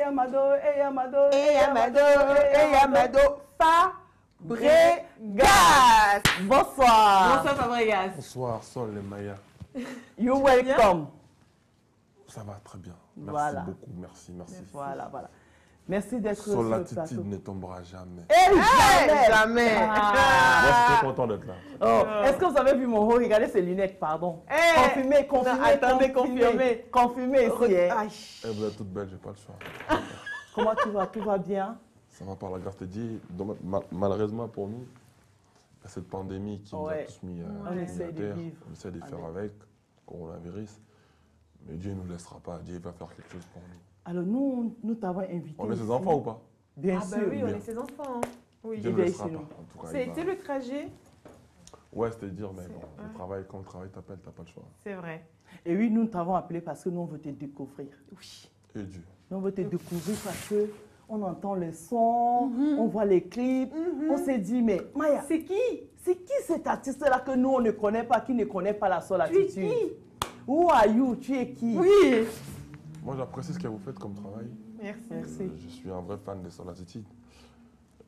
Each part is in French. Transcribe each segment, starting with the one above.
Amado, et Amado, Et Amado, et Amado, Fabregas. Bonsoir. Bonsoir Fabregas. Bonsoir, Sol et Maya. You welcome. Ça va très bien. Merci Voilà. beaucoup. Merci, merci. Voilà. Merci d'être sur Sol, le plateau. l'attitude ne tombera jamais. Jamais. Moi, je suis très content d'être là. Oh, est-ce que vous avez vu mon haut? Regardez ses lunettes, pardon. Confirmez. Attendez, confirmez. Confirmez ici. Hein. Vous êtes toute belle, j'ai pas le choix. Comment tu vas? Tout va bien? Ça va par la grâce de Dieu. Malheureusement pour nous, il y a cette pandémie qui nous a tous mis On essaie de terre. vivre. On essaie de faire avec, coronavirus. Mais Dieu ne nous laissera pas. Dieu va faire quelque chose pour nous. Alors nous t'avons invité. On est ici. ses enfants ou pas? Bien Ah bah sûr. oui, on est ses enfants. Oui. Dieu ne il nous est laissera chez pas. nous. En tout cas, C'était le trajet. Ouais, c'était dire, mais bon, le travail, quand le travail t'appelle, t'as pas le choix. C'est vrai. Et oui, nous t'avons appelé parce que nous on veut te découvrir. Oui. Et Dieu. Nous on veut te découvrir parce que on entend le son, on voit les clips. On s'est dit, mais Maya, C'est qui? c'est qui cet artiste-là que nous on ne connaît pas, qui ne connaît pas la seule Tu es attitude? qui? Who are you? Tu es qui? Oui. Moi, j'apprécie ce que vous faites comme travail. Merci. Je suis un vrai fan de Sol Attitude.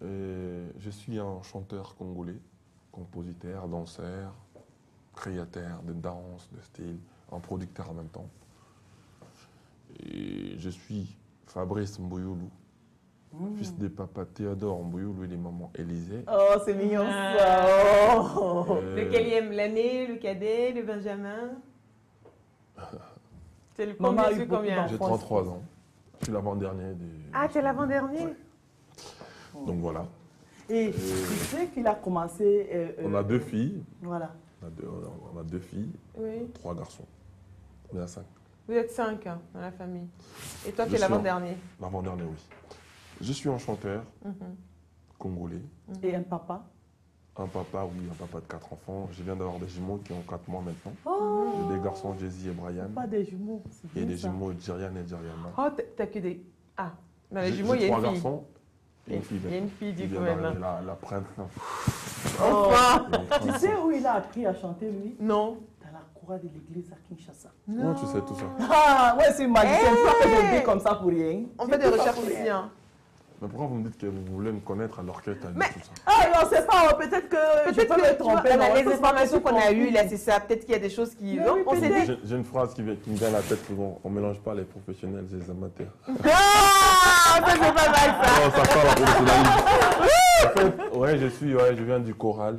Je suis un chanteur congolais, compositeur, danseur, créateur de danse, de style, un producteur en même temps. Et je suis Fabrice Mboyoulou, fils de papa Théodore Mboyoulou et de maman Élisée. Oh, c'est mignon ça. Oh. Lequel aime l'année, le cadet, le Benjamin? C'est le Maman a combien, eu c'est beaucoup combien? d'enfants. J'ai 33 ans. Je suis l'avant-dernier des... Ah, t'es l'avant-dernier? Ouais. Donc voilà. Et tu sais qu'il a commencé. On a 2 filles. Voilà. On a 2 filles, Oui. 3 garçons. On est à 5. Vous êtes 5 dans la famille. Et toi, Je tu es suis l'avant-dernier. L'avant-dernier, oui. Je suis un chanteur congolais. Et un papa. Un papa, oui, un papa de 4 enfants. Je viens d'avoir des jumeaux qui ont 4 mois maintenant. Oh, J'ai des garçons, Jay-Z et Brian. pas des jumeaux. c'est Et bien des ça. jumeaux, Jerian et Jeriana. Oh, t'as que des... Ah, dans les J'ai jumeaux, il y a 3 une fille. garçons et une fille. Il y a une fille, du Il coup, vient d'arriver, maintenant. la prince. Oh. Tu Tu sais où il a appris à chanter, lui? Non. Dans la chorale de l'église à Kinshasa. Comment tu sais tout ça? Ah, ouais, c'est magicien. C'est pas que Hey. j'ai dit comme ça pour rien. On fait des recherches ici. Hein. Mais pourquoi vous me dites que vous voulez me connaître alors que tu as dit tout ça? Ah non, c'est pas. Peut-être que je Peut-être peux que me tu vois, tromper. non, les c'est pas informations que qu'on a tu eues, là, confonds. c'est ça. Peut-être qu'il y a des choses qui... Mais Donc, oui, on s'est dit... J'ai une phrase qui me vient à la tête souvent. On ne mélange pas les professionnels et les amateurs. Ah, ça, c'est pas mal, ça. Non, ça sent la professionnalisme. En fait, je viens du choral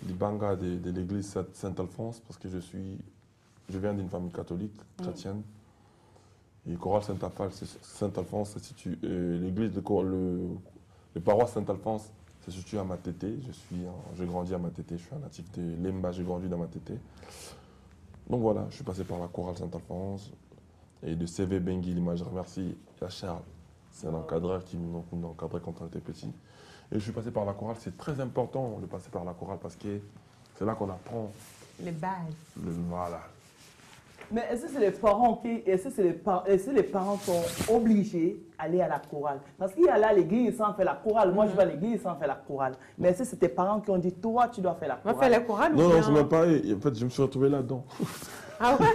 du Banga de l'église Saint-Alphonse, parce que je viens d'une famille catholique, chrétienne. Et choral Saint-Alphonse se situe, l'église, le paroisse Saint-Alphonse se situe à Matete. J'ai grandi à Matete, je suis un natif de Lemba, j'ai grandi dans Matete. Donc voilà, je suis passé par la chorale Saint-Alphonse et de CV Bengui, l'image, je remercie Charles. C'est un encadreur qui nous encadrait quand on était petit. Et je suis passé par la chorale, c'est très important de passer par la chorale parce que c'est là qu'on apprend Les bases. voilà. Mais est-ce que c'est les parents est-ce que les parents sont obligés d'aller à la chorale? Parce qu'il y a là à l'église sans faire la chorale. Moi, je vais à l'église sans faire la chorale. Mais est-ce que c'est tes parents qui ont dit, toi, tu dois faire la On va chorale? faire la chorale ou Non, bien- c'est même pas. En fait, je me suis retrouvé là-dedans. Ah ouais?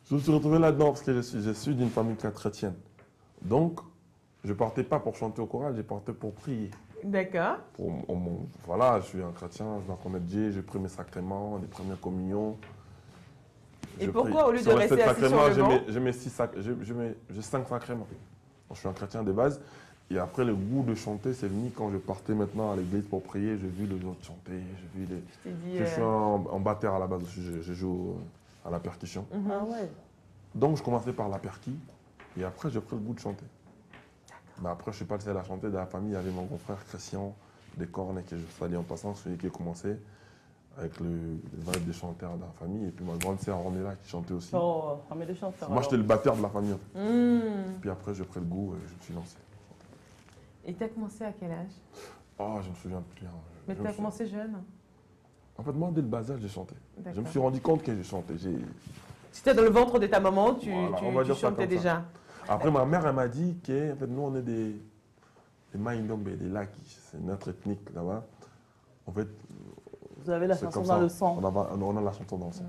Je me suis retrouvé là-dedans parce que je suis d'une famille chrétienne. Donc, je partais pas pour chanter au choral, je partais pour prier. D'accord. Voilà, je suis un chrétien, je dois connaître Dieu, j'ai pris mes sacrements, les premières communions. Et Je pourquoi, prie. au lieu de Sur les rester 7 assis sur sacrements, le banc? j'ai 5 sacrements. Donc, je suis un chrétien de base. Et après, le goût de chanter, c'est venu quand je partais maintenant à l'église pour prier. J'ai vu les autres chanter, j'ai vu les... Je t'ai dit... Je suis un batteur à la base aussi, je joue à la percussion. Ah ouais. Donc, je commençais par la percu. Et après, j'ai pris le goût de chanter. Mais après, je ne suis pas le seul à chanter. Dans la famille, il y avait mon grand frère Christian des Cornes, que je salue en passant, celui qui a commencé avec le vibe des chanteurs de la famille. Et puis ma grande sœur Ornella qui chantait aussi. Oh, on met des chanteurs. Moi, j'étais le batteur de la famille. Hmm. Puis après, j'ai pris le goût et je me suis lancé. Et tu as commencé à quel âge? Oh, je me souviens plus. Hein. Mais tu as commencé jeune? En fait, moi, dès le bas âge, j'ai chanté. Je me D'accord. suis rendu compte que j'ai chanté. Tu étais dans le ventre de ta maman, tu, Voilà, tu, on va tu dire ça chantais comme ça. déjà. Après, ma mère, elle m'a dit que en fait, nous, on est des Maïndombe, des Laki. C'est notre ethnique là-bas. En fait, Vous avez la c'est chanson comme dans ça. le sang. On a la chanson dans le sang.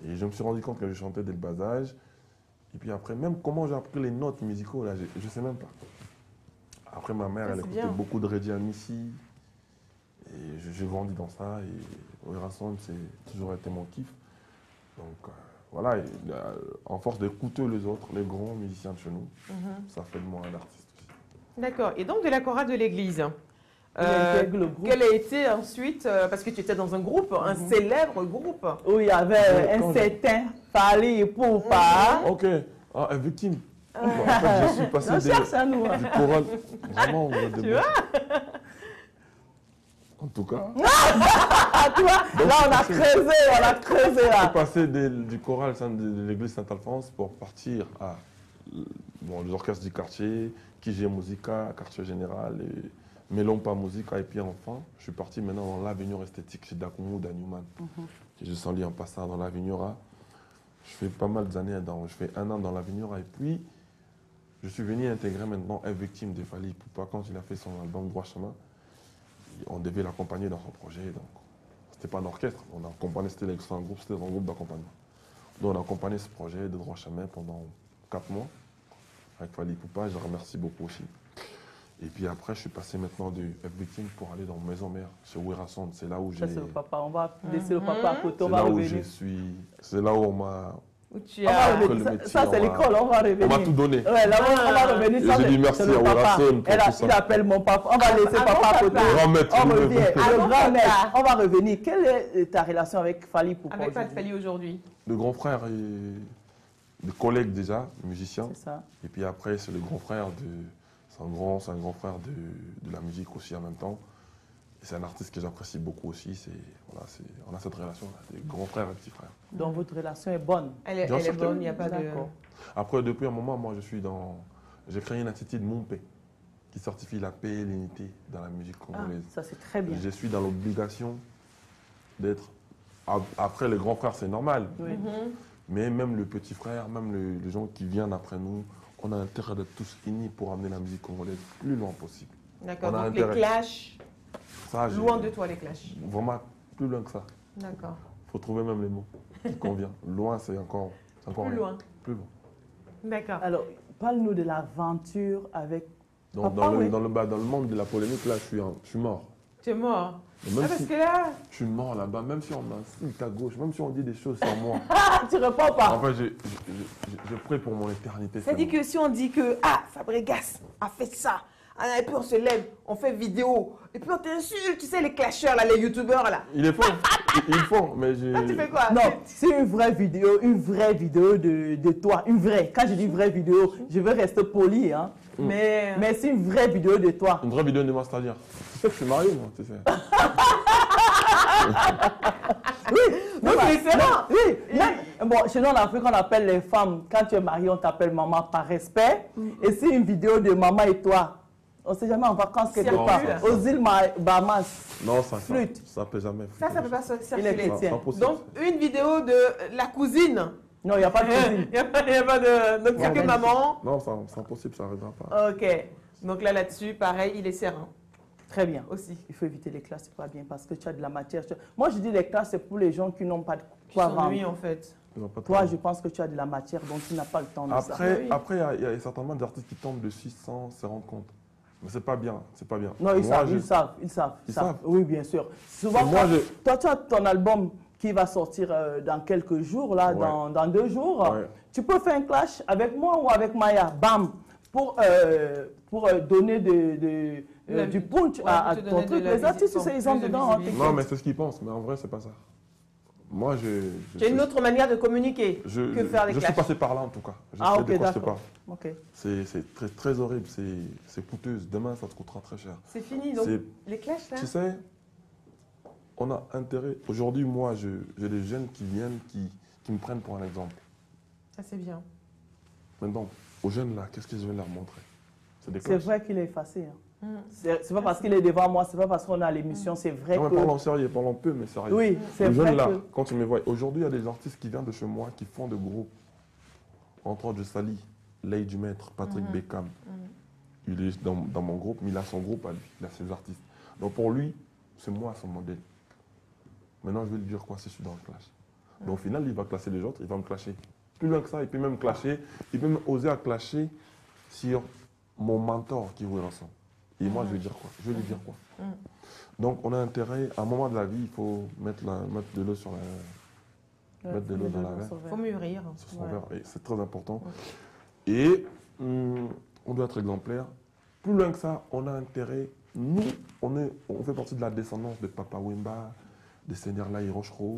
Et je me suis rendu compte que je chantais dès le bas âge. Et puis après, même comment j'ai appris les notes musicaux, là, je ne sais même pas. Après, ma mère, Ça, elle c'est écoutait bien. beaucoup de Reggie Amissi. Et j'ai grandi dans ça. Et Orelsan, c'est toujours été mon kiff. Donc voilà, et, en force d'écouter les autres, les grands musiciens de chez nous, ça fait de moi un artiste aussi. D'accord. Et donc de la chorale de l'église. Il intègre le groupe. Quel a été ensuite, parce que tu étais dans un groupe, un célèbre groupe. Où il y avait Quand un j'ai- certain Fally Ipupa. Ok, ah, victime. En fait, je suis passé On cherche à nous. du choral. Vraiment, vous êtes des Tu bons. vois? En tout cas, Ah, tu vois, là, on a creusé, je suis là. passé du choral de l'église Saint-Alphonse pour partir à les orchestres du quartier, Kijé Musica, quartier général, et Melompa Musica. Et puis enfin, je suis parti maintenant dans l'avenir esthétique chez Dakumu Danyuman. Je suis allé en passant dans l'Avenura. Je fais pas mal d'années, je fais 1 an dans l'Avenura. Et puis, je suis venu intégrer maintenant un victime de Fally Ipupa quand il a fait son album Droit Chemin. On devait l'accompagner dans son projet. Donc, c'était pas un orchestre, on a accompagné, c'était un groupe d'accompagnement. Donc, on a accompagné ce projet de Droit Chemin pendant 4 mois avec Fally Ipupa. Je remercie beaucoup aussi. Et puis après, je suis passé maintenant de F-Victime pour aller dans Maison Mère, chez Werason. C'est là où j'ai. Ça, c'est le papa. On va laisser le papa à côté. On C'est va là où je revenir. suis. C'est là où on m'a. Où tu On va as. revenir. le Ça, métier, ça, c'est on va- l'école. On va revenir. On m'a tout donné. Ouais, là, on va revenir. Et Ça, j'ai dit c'est- merci c'est le à papa. Werason pour tout ça. Il appelle mon papa. On va laisser avant papa à côté. papa. Grand maître, On il me revient. fait. Le Avant grand maître. papa. On va revenir. Quelle est ta relation avec Fally Ipupa Avec aujourd'hui? Fally aujourd'hui. Le grand frère et des collègues déjà, musiciens. C'est ça. Et puis après, c'est le grand frère c'est un grand frère de la musique aussi en même temps. Et c'est un artiste que j'apprécie beaucoup aussi. On a cette relation-là, des grands frères et petits frères. Donc, votre relation est bonne. Elle est, Bien elle sûr est que bonne, oui. il n'y a pas de. D'accord. Après, depuis un moment, moi, j'ai créé une institut de Montpé qui certifie la paix et l'unité dans la musique Ah, congolaise. ça, c'est très bien. Je suis dans l'obligation d'être. Après, le grand frère, c'est normal. Oui. Mais même le petit frère, même les gens qui viennent après nous, on a intérêt d'être tous unis pour amener la musique congolaise plus loin possible. D'accord, On a donc les intérêt. clashs, Ça, loin de toi les clashs. Vraiment plus loin que ça. D'accord. Il faut trouver même les mots qui conviennent. Loin, c'est encore Plus rien. loin. Plus loin. D'accord. Alors, parle-nous de l'aventure avec. Donc, Papa, oui. dans le monde de la polémique, là, je suis mort. Tu es mort. Et même Ah, parce si que là, je suis mort là-bas, même si on m'insulte à gauche, même si on dit des choses sur moi, Ah, tu réponds pas. en fait, je prie pour mon éternité. ça dit que si on dit que Fabregas a fait ça, et puis on se lève, on fait vidéo, et puis on t'insulte, tu sais, les clasheurs, là, les youtubeurs, là. Il est fort, ils font, mais j'ai. Là, tu fais quoi? Non, c'est une vraie vidéo de toi. Une vraie. Quand je dis vraie vidéo, je veux rester poli. Hein. Mais c'est une vraie vidéo de toi. Une vraie vidéo de moi, c'est-à-dire. Tu sais que je suis marié, moi, tu sais. Donc, bah, c'est excellent. Oui, bon, chez nous en Afrique, on appelle les femmes, quand tu es marié, on t'appelle maman par respect. Et c'est une vidéo de maman et toi. On ne sait jamais en vacances quelque Circule. part. Aux îles Bahamas. Non, Flûte. ça peut jamais. Ça peut pas Il est circuler. chrétien. C'est impossible. Donc, une vidéo de la cousine. Non, il n'y a pas de cuisine. Il n'y a pas de. Donc, c'est que Non, maman. Non, c'est impossible, ça n'arrivera pas. Ok. Donc là-dessus, pareil, il est serein Très bien. aussi. Il faut éviter les classes, c'est pas bien parce que tu as de la matière. Moi, je dis les classes, c'est pour les gens qui n'ont pas de Qui quoi vendre. s'ennuie en fait. Ils n'ont pas de Toi, problème. je pense que tu as de la matière dont tu n'as pas le temps de ça. Après, Oui. après, il y a certainement des artistes qui tombent dessus sans se rendre compte. Mais c'est pas bien, c'est pas bien. Non, ils Moi, savent, je- ils savent, ils savent, Ils savent. Oui, bien sûr. Souvent, Et moi, toi, tu as ton album qui va sortir dans quelques jours, là, Ouais. dans 2 jours. Ouais. Tu peux faire un clash avec moi ou avec Maya, bam, pour donner du punch Ouais, à pour te ton donner truc. de la Les artistes, visibilité, ils sont plus de dedans. hein, visibilité. Non, mais c'est ce qu'ils pensent, mais en vrai, c'est pas ça. Moi, Tu as une autre manière de communiquer que faire les je suis clashs. passé par là, en tout cas. Je Ah, sais ok, de quoi je te d'accord. parle. Ok. C'est très, très horrible, c'est coûteux. Demain, ça te coûtera très cher. C'est fini, donc C'est- les clashs là. Tu sais, on a intérêt. Aujourd'hui, moi, j'ai des jeunes qui viennent, qui me prennent pour un exemple. Ça c'est bien. Maintenant, aux jeunes là, qu'est-ce que je vais leur montrer? C'est des C'est clashs. vrai qu'il est effacé. Hein. Mm. C'est pas parce qu'il est devant moi, c'est pas parce qu'on a l'émission, c'est vrai Non, mais que... parlons sérieux, parlons peu, mais sérieux. Oui, c'est Les vrai jeunes là, que... quand tu me vois, aujourd'hui, il y a des artistes qui viennent de chez moi, qui font des groupes. Entre autres, je salue Lay du Maître, Patrick Beckham. Il est dans mon groupe, mais il a son groupe à lui, il a ses artistes. Donc pour lui, c'est moi son modèle. Maintenant, je vais lui dire quoi si je suis dans le clash. Donc au final, il va classer les autres, il va me clasher. Plus loin que ça, il peut même clasher, il peut même oser à clasher sur mon mentor qui est Weerasson. Et moi, je vais dire quoi? Je vais lui dire quoi? Donc, on a intérêt, à un moment de la vie, il faut mettre de l'eau sur la... mettre de l'eau dans la verre. Il faut mûrir. Sur son verre, et c'est très important. Et on doit être exemplaire. Plus loin que ça, on a intérêt, nous, on fait partie de la descendance de Papa Wemba, des Seigneurs Laye Rochereau,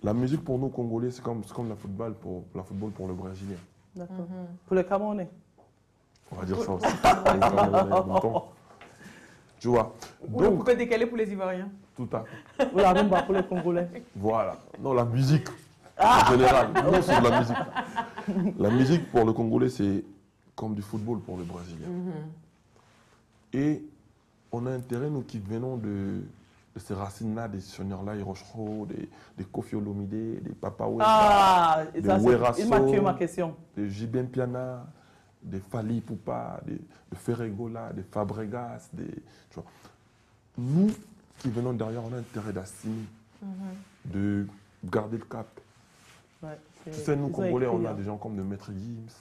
La musique pour nous, Congolais, c'est comme la football pour le Brésilien. D'accord. Pour le Camerounais. On va dire ça aussi. Tu vois. Ou le coupé décalé pour les Ivoiriens. Tout à fait. Ou la rumba pour les Congolais. Voilà. Non, la musique, en général. Non, c'est de la musique. La musique pour le Congolais, c'est comme du football pour le Brésilien. Et on a intérêt, nous qui venons de ces racines-là, des Seigneurs-là, Rochereau, des Kofi Olomide, des Papa Wemba, des Weerasson, il m'a tué ma question. des Jibin Piana, des Fali Poupa, de Ferregola, des Fabregas, tu vois. Nous qui venons derrière, on a intérêt d'assimiler, de garder le cap. Ouais, Tu sais, nous, Congolais, on a des gens comme le Maître Gims,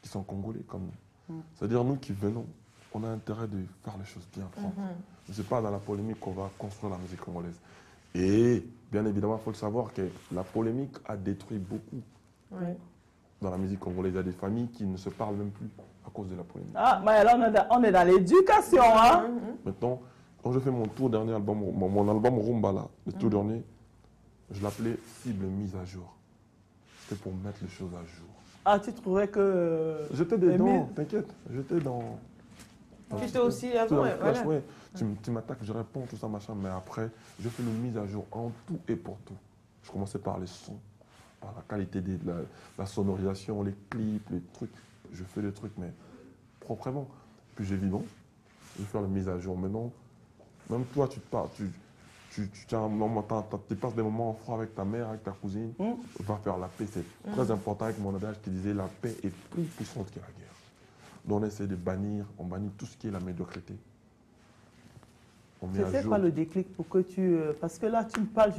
qui sont Congolais comme nous. C'est-à-dire, nous qui venons, on a intérêt de faire les choses bien propres. Ce n'est pas dans la polémique qu'on va construire la musique congolaise. Et bien évidemment, il faut le savoir que la polémique a détruit beaucoup. Ouais. Dans la musique congolaise, il y a des familles qui ne se parlent même plus à cause de la polémique. Ah, mais là, on est dans l'éducation, hein. Maintenant, quand je fais mon tout dernier album, mon album Rumba, là, le tout dernier, je l'appelais Cible mise à jour. C'était pour mettre les choses à jour. Ah, tu trouvais que... J'étais dedans, t'inquiète, j'étais dans... Tu étais aussi avant, voilà. Ouais. Tu m'attaques, je réponds, tout ça, machin, mais après, je fais une mise à jour en tout et pour tout. Je commençais par les sons, par la qualité de la sonorisation, les clips, les trucs. Je fais les trucs, mais proprement. Puis j'ai dit non, je vais faire la mise à jour. Maintenant, même toi, tu passes des moments en froid avec ta mère, avec ta cousine, va faire la paix. C'est très important avec mon adage qui disait la paix est plus puissante que la guerre. Donc on essaie de bannir, on bannit tout ce qui est la médiocrité. C'est quoi le déclic pour que tu... parce que là, tu me parles,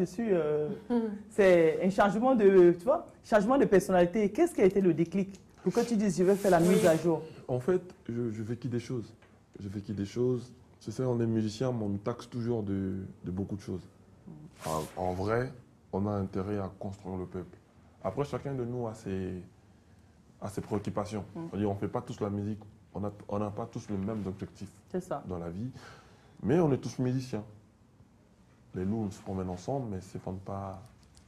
c'est un changement de... Tu vois, changement de personnalité. Qu'est-ce qui a été le déclic pour que tu dises, je vais faire la mise à jour? En fait, je vécu des choses. Je vécu des choses. C'est ça, on est musicien, mais on nous taxe toujours de beaucoup de choses. En vrai, on a intérêt à construire le peuple. Après, chacun de nous a ses préoccupations. On ne fait pas tous la musique, on n'a pas tous les mêmes objectifs dans la vie, mais on est tous musiciens. Les loups se promènent ensemble, mais ne se vendent pas...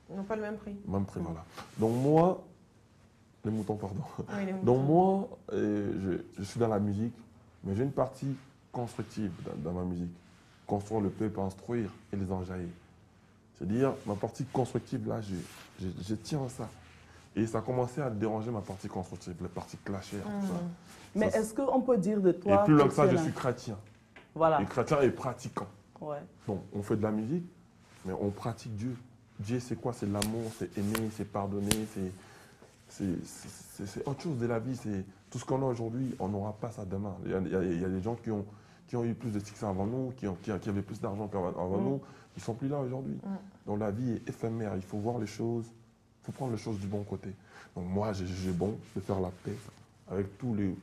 Ils n'ont pas le même prix. Même prix, voilà. Donc moi, les moutons, pardon. Oui, les moutons. Donc moi, je suis dans la musique, mais j'ai une partie constructive dans ma musique. Construire le peuple, instruire et les enjailler. C'est-à-dire, ma partie constructive, là, je tiens à ça. Et ça a commencé à déranger ma partie constructive, la partie clashère, tout ça. Mais est-ce qu'on peut dire de toi... Et plus loin que ça, je suis chrétien. Voilà. Et chrétien et pratiquant. Ouais. Donc, on fait de la musique, mais on pratique Dieu. Dieu, c'est quoi? C'est l'amour, c'est aimer, c'est pardonner, c'est autre chose de la vie. C'est tout ce qu'on a aujourd'hui, on n'aura pas ça demain. Il y a des gens qui ont eu plus de succès avant nous, qui avaient plus d'argent avant nous, ils ne sont plus là aujourd'hui. Donc la vie est éphémère, il faut voir les choses, il faut prendre les choses du bon côté. Donc moi, j'ai bon de faire la paix avec tous les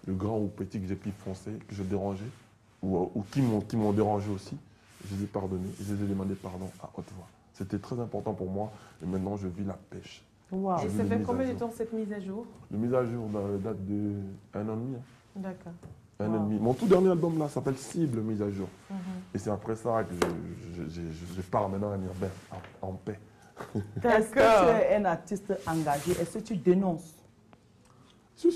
grands ou petits que j'ai pu foncer, que j'ai dérangé, ou qui m'ont dérangé aussi. Je les ai pardonnés, je les ai demandé pardon à haute voix. C'était très important pour moi et maintenant je vis la pêche. Wow. Et ça fait combien de temps cette mise à jour? La mise à jour date de 1 an et demi. D'accord. Un an et demi. Mon tout dernier album là s'appelle Cible mise à jour. Et c'est après ça que je pars maintenant à Nirben en paix. Est-ce que tu es un artiste engagé? Est-ce que tu dénonces? Si.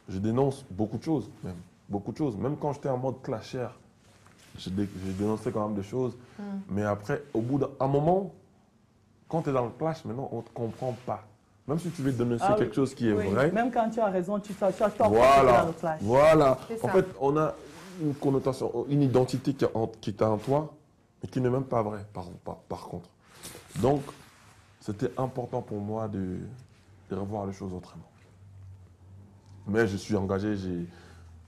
Je dénonce beaucoup de choses même. Beaucoup de choses. Même quand j'étais en mode clasher, j'ai dénoncé quand même des choses. Mais après, au bout d'un moment, quand tu es dans le clash, maintenant, on ne te comprend pas. Même si tu veux dénoncer quelque chose qui est vrai. Même quand tu as raison, tu as tort voilà, dans le clash. Voilà. En fait, on a une connotation, une identité qui est en toi, mais qui n'est même pas vraie, par contre. Donc, c'était important pour moi de revoir les choses autrement. Mais je suis engagé.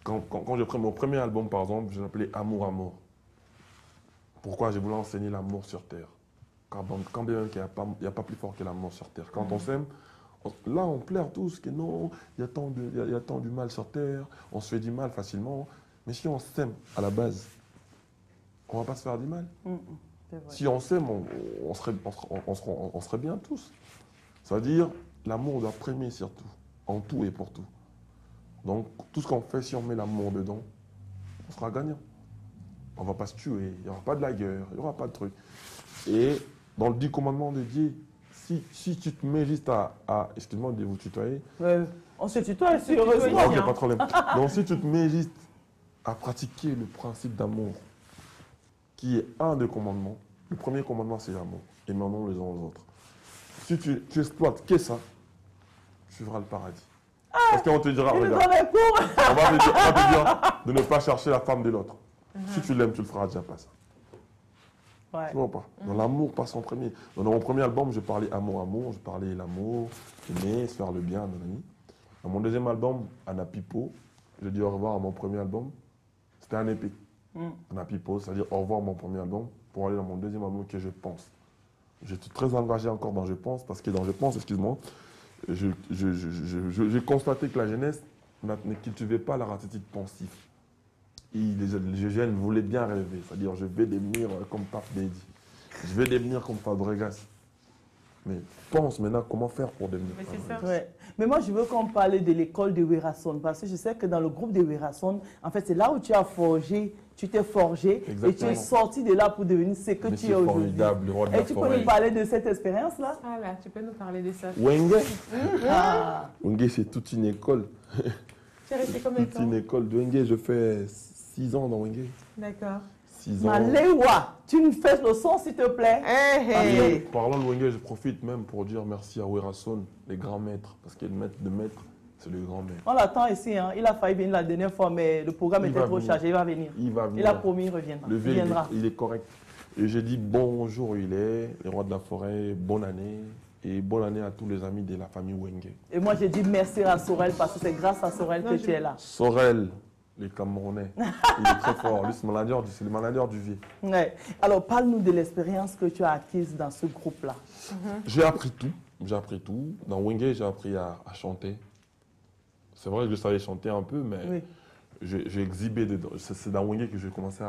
Quand j'ai pris mon premier album, par exemple, je l'appelais Amour, Amour. Pourquoi? J'ai voulu enseigner l'amour sur Terre. quand bien même qu'il n'y a pas plus fort que la mort sur terre. Quand on s'aime, là on pleure tous que non, il y a tant du mal sur terre, on se fait du mal facilement. Mais si on s'aime à la base, on ne va pas se faire du mal. Si on s'aime, on serait bien tous. C'est-à-dire, l'amour doit primer surtout, en tout et pour tout. Donc, tout ce qu'on fait, si on met l'amour dedans, on sera gagnant. On ne va pas se tuer, il n'y aura pas de la guerre, il n'y aura pas de truc. Et dans le 10 commandements de Dieu, si tu te mets juste excuse-moi de vous tutoyer. On se tutoie, c'est heureusement. Ok, pas de problème. Donc, si tu te mets juste à pratiquer le principe d'amour, qui est un des commandements, le premier commandement, c'est l'amour. Et maintenant, les uns aux autres. Si tu exploites que ça, tu verras le paradis. Parce qu'on te dira, regarde, on va te dire de ne pas chercher la femme de l'autre. Si tu l'aimes, tu le feras déjà pas ça. Ouais. Tu vois pas? Dans l'amour passe en premier. Dans mon premier album, je parlais amour, je parlais l'amour, aimer, se faire le bien, nanani. Dans mon deuxième album, Anna Pipo, je dis au revoir à mon premier album. C'était un épée. Anna Pipo, c'est-à-dire au revoir à mon premier album pour aller dans mon deuxième album que je pense. J'étais très engagé encore dans Je pense, parce que dans Je pense, excuse-moi, j'ai constaté que la jeunesse ne cultivait pas leur attitude pensive. Les jeunes voulaient bien rêver, c'est-à-dire je vais devenir comme Paf Daddy, je vais devenir comme Fabregas. Mais pense maintenant comment faire pour devenir Fabregas. Ouais. Mais moi, je veux qu'on parle de l'école de Werason, parce que je sais que dans le groupe de Werason, en fait, c'est là où tu as forgé, tu t'es forgé. Exactement. Et tu es sorti de là pour devenir ce que tu es aujourd'hui. Formidable, le roi de la forêt. Et tu peux nous parler de cette expérience-là? Ah là, tu peux nous parler de ça. Wenge. Wenge, c'est toute une école. Tu es resté combien de temps? Toute une école de Wenge, je fais 6 ans dans Wenge. D'accord. 6 ans. Maléwa, tu nous fais le son, s'il te plaît. Parlant de Wenge, je profite même pour dire merci à Werason, les grands maîtres, parce que le maître de maître, c'est le grand maître. On l'attend ici, hein. Il a failli venir la dernière fois, mais le programme était trop chargé, il va venir. Il va venir. Il a promis, il reviendra. Le vieux, il est correct. Et j'ai dit bonjour, il est, les rois de la forêt, bonne année. Et bonne année à tous les amis de la famille Wenge. Et moi, j'ai dit merci à Sorel, parce que c'est grâce à Sorel que tu es là. Sorel, les Camerounais, il est très fort. Lui, c'est le manager du vieux. Ouais. Alors, parle-nous de l'expérience que tu as acquise dans ce groupe-là. J'ai appris tout. Dans Wenge, j'ai appris à chanter. C'est vrai que je savais chanter un peu, mais j'ai exhibé dedans. C'est dans Wenge que j'ai commencé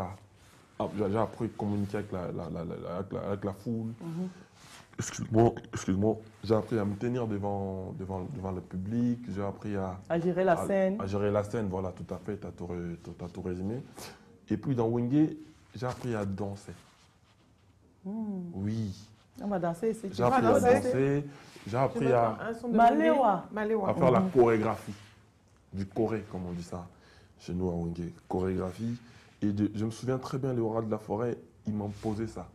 j'ai appris à communiquer avec la foule. Excuse-moi, j'ai appris à me tenir devant le public, j'ai appris à gérer la scène. À gérer la scène, voilà, tout à fait, tu as tout résumé. Et puis dans Wenge, j'ai appris à danser. Oui. On va danser ici. J'ai appris à danser, j'ai appris à faire la chorégraphie, du choré, comme on dit ça, chez nous à Wenge, chorégraphie. Et je me souviens très bien, les rois de la forêt, ils m'ont posé ça.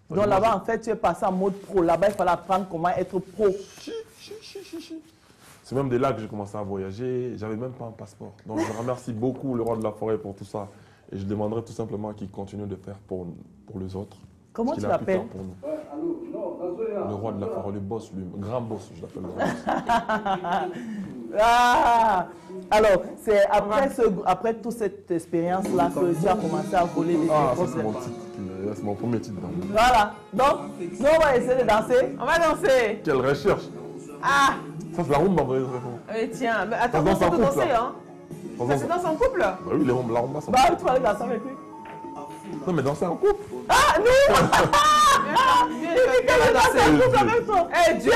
Donc là-bas, en fait, tu es passé en mode pro. Là-bas, il fallait apprendre comment être pro. C'est même de là que j'ai commencé à voyager. J'avais même pas un passeport. Donc je remercie beaucoup le roi de la forêt pour tout ça. Et je demanderai tout simplement qu'il continue de faire pour les autres. Comment tu l'appelles? Le roi de la forêt, le boss, le grand boss, je l'appelle le grand boss. Alors, c'est après toute cette expérience-là que tu as commencé à voler les ça c'est mon titre. C'est mon premier titre. Voilà. Donc, nous, on va essayer de danser. On va danser. Quelle recherche. Ah. Ça, c'est la rumba. Tiens, mais attends, on va danser, hein. Ça se danse en couple? Bah oui, la rumba, ça. Bah, tu vas aller danser avec lui. Non, mais danser en couple. Ah, non. Viens danser en couple avec toi. Eh, Dieu,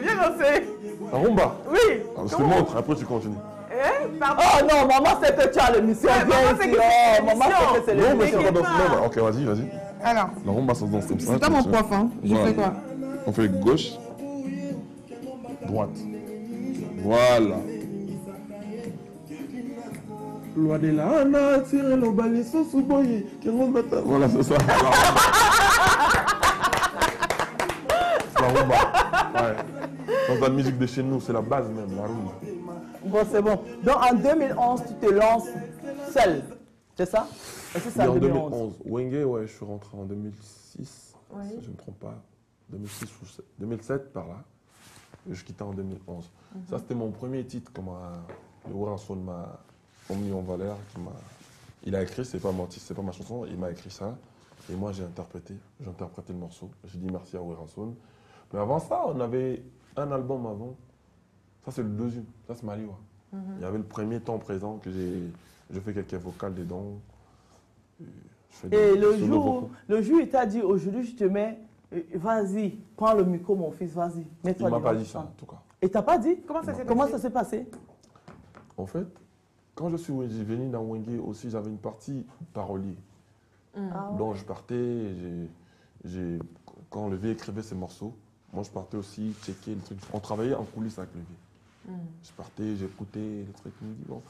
viens danser. La rumba? Oui. Je te montre, après tu continues. Oh non, maman sait que tu as l'émission. Maman sait que c'est l'émission. Ok, vas-y. Alors. La rumba, ça se danse comme ça. C'est pas mon prof, hein. Je fais quoi? On fait gauche, droite. Voilà. Loi de la nature, le balai sous boye. Voilà, c'est ça. La rumba. Ouais. Dans la musique de chez nous, c'est la base même, la rumba. Bon, c'est bon. Donc en 2011, tu te lances seul, c'est ça? Est-ce que c'est en 2011? Wenge, ouais, je suis rentré en 2006, oui. Si je ne me trompe pas. 2006 ou 2007, par là. Et je quittais en 2011. Ça, c'était mon premier titre, comme le Werason m'a mis en valeur. Il a écrit, c'est pas ma chanson, il m'a écrit ça. Et moi, j'ai interprété le morceau. J'ai dit merci à Werason. Mais avant ça, on avait un album avant. Ça, c'est le deuxième. Ça, c'est Maliwa. Il y avait le premier temps présent que je fais quelques vocales dedans. Et le jour, il t'a dit aujourd'hui, je te mets, vas-y, prends le micro, mon fils, vas-y. Il ne m'a pas dit ça, en tout cas. Et t'as pas dit? Comment ça s'est passé? En fait, quand je suis venu dans Wenge aussi, j'avais une partie parolier. Donc je partais, quand le vieux écrivait ses morceaux, moi je partais aussi checker le truc. On travaillait en coulisses avec le vieux. Je partais, j'écoutais les trucs. Il me dit, bon,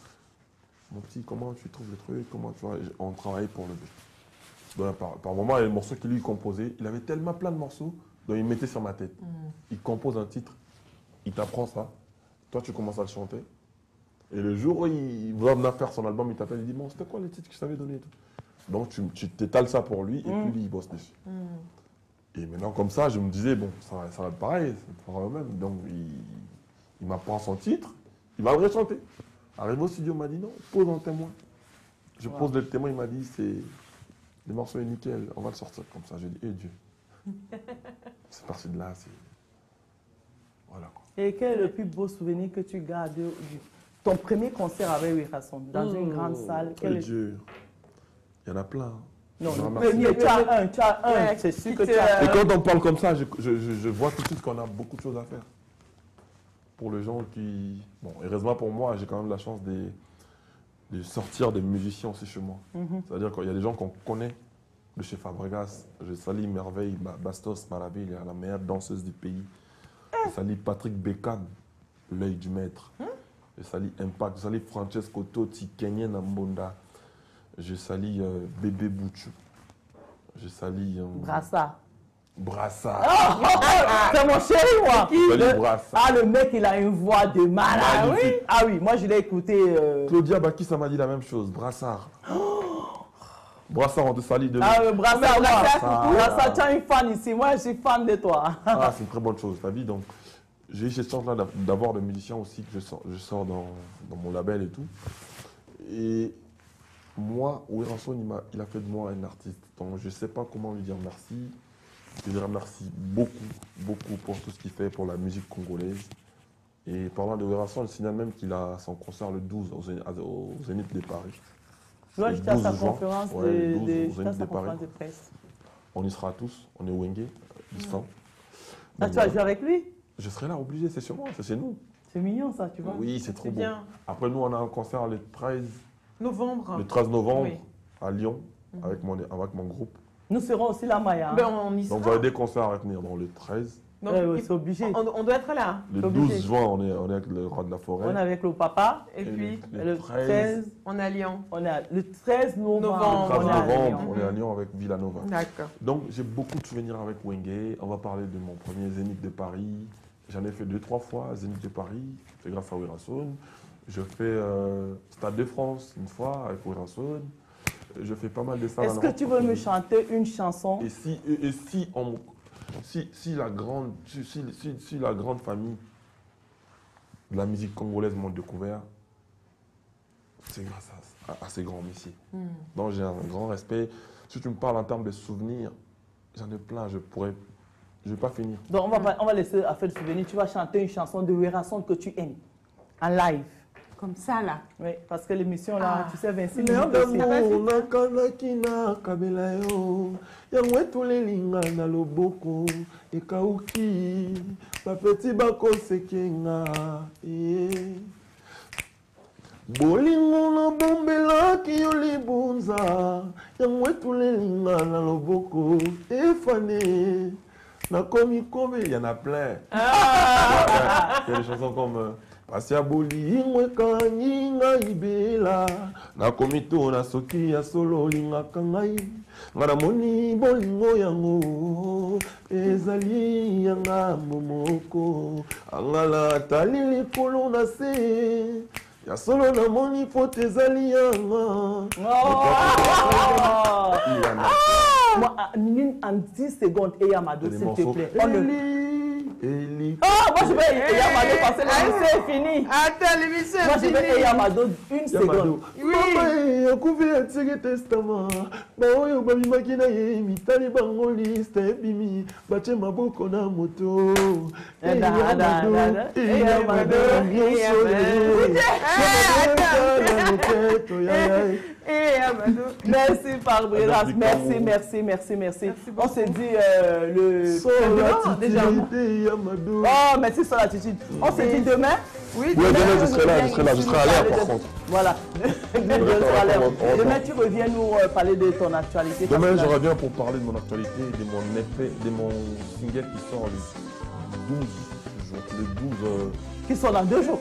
mon petit, comment tu trouves le truc, comment tu vois, on travaillait pour le vieux. Donc, par moment, il y a les morceaux qu'il lui composait. Il avait tellement plein de morceaux, donc il mettait sur ma tête. Il compose un titre, il t'apprend ça. Toi, tu commences à le chanter. Et le jour où il va venir faire son album, il t'appelle, il dit, bon, c'était quoi les titres que je t'avais donnés? Donc tu t'étales ça pour lui et puis lui, il bosse dessus. Et maintenant, comme ça, je me disais, bon, ça va être pareil, ça fera même. Donc il m'apprend son titre, il va le rechanter. Arrivé au studio, il m'a dit, non, pose un témoin. Je pose le témoin, il m'a dit, le morceau est nickel, on va le sortir comme ça. J'ai dit, eh Dieu. C'est parti de là, c'est... Voilà quoi. Et quel est le plus beau souvenir que tu gardes de ton premier concert avec Werason dans une grande salle? Dieu. Il y en a plein. Non, le premier, tu as un, c'est sûr que tu as un. Et quand on parle comme ça, je vois tout de suite qu'on a beaucoup de choses à faire. Pour les gens qui... Bon, heureusement pour moi, j'ai quand même la chance de sortir des musiciens aussi chez moi. C'est-à-dire qu'il y a des gens qu'on connaît de chez Fabregas. Je salue Merveille Bastos Marabé, la meilleure danseuse du pays. Je salue Patrick Bécane, l'œil du maître. Je salue Impact. Je salue Francesco Totti, Kenyan Mbonda. Je salue Bébé Bouchou. Je salue... Brassard. C'est mon chéri, moi. Brassard. Le mec, il a une voix de malade. Oui. Ah oui, moi je l'ai écouté. Claudia Baki, ça m'a dit la même chose. Brassard. Brassard, on te salue de Brassard, tu as une fan ici. Moi, je suis fan de toi. C'est une très bonne chose, ta vie. Donc, j'ai eu cette chance-là d'avoir des musiciens aussi que je sors dans mon label et tout. Et moi, Werason, il a fait de moi un artiste. Donc, je ne sais pas comment lui dire merci. Je lui remercie beaucoup, beaucoup pour tout ce qu'il fait pour la musique congolaise. Et parlant de Werason, je signale même qu'il a son concert le 12 au Zénith de Paris. Toi, j'étais à sa conférence de presse. On y sera tous, on est Wenge, distant. Tu vas jouer avec lui? Je serai là, obligé, c'est sur moi, c'est nous. C'est mignon ça, tu vois. Oui, c'est trop bien. Après, nous, on a un concert le 13 novembre. Le 13 novembre à Lyon, avec mon groupe. Nous serons aussi là, Maya. On y sera. Donc, vous avez des concerts à venir, donc le 13. C'est obligé. On doit être là. Le 12 juin, on est avec le Roi de la Forêt. On est avec le papa. Et puis, le 13, on est à Lyon. Le 13 novembre, on est à Lyon avec Villanova. D'accord. Donc, j'ai beaucoup de souvenirs avec Wenge. On va parler de mon premier Zénith de Paris. J'en ai fait 2-3 fois, Zénith de Paris. C'est grâce à Werason. Je fais Stade de France une fois avec Werason. Je fais pas mal de ça. Est-ce que tu veux me chanter une chanson? Et si la grande famille de la musique congolaise m'ont découvert, c'est grâce à ces grands messieurs. Donc j'ai un grand respect. Si tu me parles en termes de souvenirs, j'en ai plein, je vais pas finir. Donc on va laisser à faire de souvenirs. Tu vas chanter une chanson de Werason que tu aimes, en live. Comme ça, là. Oui, parce que l'émission, là, tu sais, 26 minutes aussi. Bolingo na bombelaki yo libunza yango etulelinga na loboko efane nakomi kobe, il y en a plein. Il y a des chansons comme Pasia bolingo ekangi ngai bela nakomi to na soki ya solo lingaka ngai ngana moni bolingo yango ezali yanga momoko angala tali likolo na se ya solo na moni pote ezali yanga. En 10 secondes, et Yamado, s'il te plaît. Eli. Ah, moi je vais Yamado parce que l'émission est finie. Attends, l'émission Moi est je vais finie. Yamado une seconde. Yamado. Oui. Mama akufi atseke testament. Ba oyo babimaki na ye mitali bango liste ebimi. Batie maboko na moto. Merci Fabrice, merci. On se dit déjà. Oh, merci sur l'attitude. On se dit demain. Oui, demain je serai là, je serai à l'air par contre. Voilà. Demain tu reviens nous parler de ton actualité. Demain je reviens pour parler de mon actualité, de mon single qui sort le 12 jours. Qui sont dans 2 jours.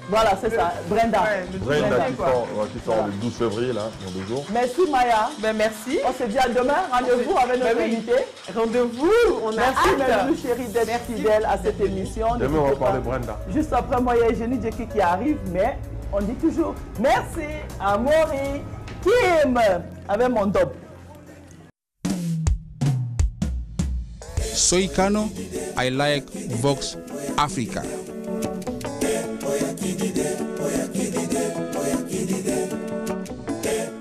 Voilà, c'est ça. Brenda. Brenda qui sort le 12 février, là, dans 2 jours. Merci Maya. Ben merci. On se dit à demain. Rendez-vous avec notre invité. Rendez-vous. Merci, mes chéris, d'être fidèles à cette émission. Demain, on va parler de Brenda. Juste après moi, il y a Jenny Jackie qui arrive, mais on dit toujours merci à Maury Kim avec mon top. Soy Kano, I like Vox Africa.